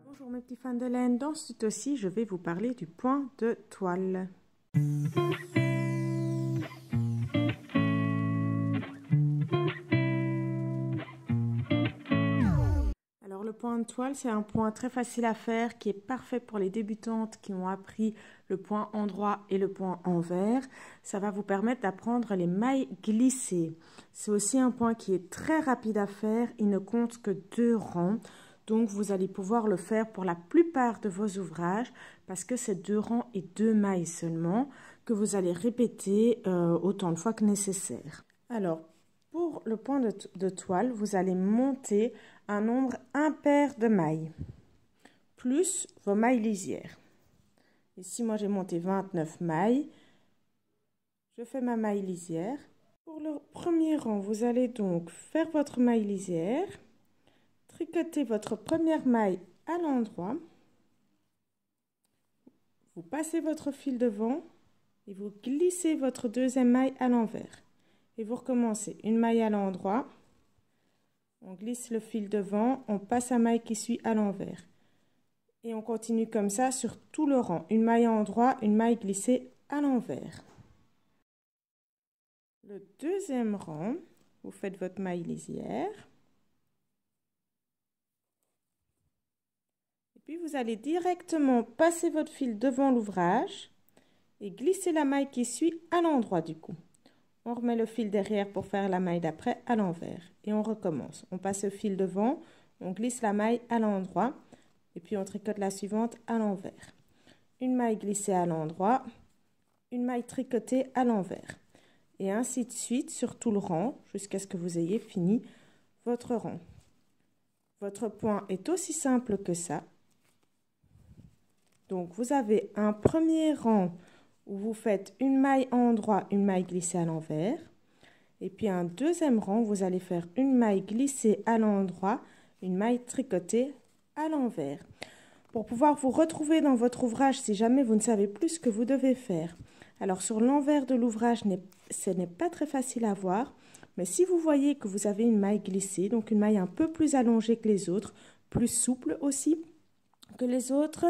Bonjour mes petits fans de laine, dans ce tuto-ci, je vais vous parler du point de toile. Alors le point de toile, c'est un point très facile à faire qui est parfait pour les débutantes qui ont appris le point endroit et le point envers. Ça va vous permettre d'apprendre les mailles glissées. C'est aussi un point qui est très rapide à faire, il ne compte que 2 rangs. Donc, vous allez pouvoir le faire pour la plupart de vos ouvrages parce que c'est 2 rangs et 2 mailles seulement que vous allez répéter autant de fois que nécessaire. Alors, pour le point de toile, vous allez monter un nombre impair de mailles plus vos mailles lisières. Ici, moi, j'ai monté 29 mailles. Je fais ma maille lisière. Pour le premier rang, vous allez donc faire votre maille lisière. Tricotez votre première maille à l'endroit, vous passez votre fil devant et vous glissez votre deuxième maille à l'envers. Et vous recommencez une maille à l'endroit, on glisse le fil devant, on passe la maille qui suit à l'envers. Et on continue comme ça sur tout le rang, une maille à l'endroit, une maille glissée à l'envers. Le deuxième rang, vous faites votre maille lisière. Puis vous allez directement passer votre fil devant l'ouvrage et glisser la maille qui suit à l'endroit du coup. On remet le fil derrière pour faire la maille d'après à l'envers et on recommence. On passe le fil devant, on glisse la maille à l'endroit et puis on tricote la suivante à l'envers. Une maille glissée à l'endroit, une maille tricotée à l'envers et ainsi de suite sur tout le rang jusqu'à ce que vous ayez fini votre rang. Votre point est aussi simple que ça. Donc, vous avez un premier rang où vous faites une maille à l'endroit, une maille glissée à l'envers. Et puis, un deuxième rang, vous allez faire une maille glissée à l'endroit, une maille tricotée à l'envers. Pour pouvoir vous retrouver dans votre ouvrage, si jamais vous ne savez plus ce que vous devez faire. Alors, sur l'envers de l'ouvrage, ce n'est pas très facile à voir. Mais si vous voyez que vous avez une maille glissée, donc une maille un peu plus allongée que les autres, plus souple aussi que les autres,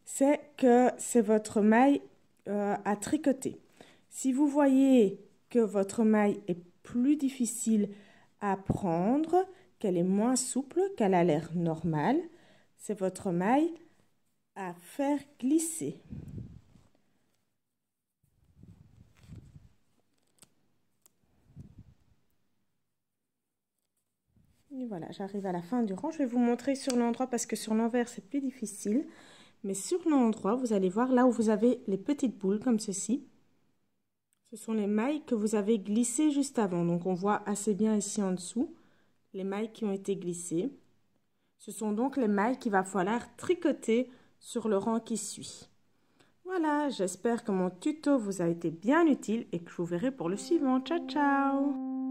c'est que c'est votre maille à tricoter. Si vous voyez que votre maille est plus difficile à prendre, qu'elle est moins souple, qu'elle a l'air normale, c'est votre maille à faire glisser. Et voilà, j'arrive à la fin du rang. Je vais vous montrer sur l'endroit parce que sur l'envers, c'est plus difficile. Mais sur l'endroit, vous allez voir là où vous avez les petites boules comme ceci. Ce sont les mailles que vous avez glissées juste avant. Donc, on voit assez bien ici en dessous les mailles qui ont été glissées. Ce sont donc les mailles qu'il va falloir tricoter sur le rang qui suit. Voilà, j'espère que mon tuto vous a été bien utile et que je vous verrai pour le suivant. Ciao, ciao!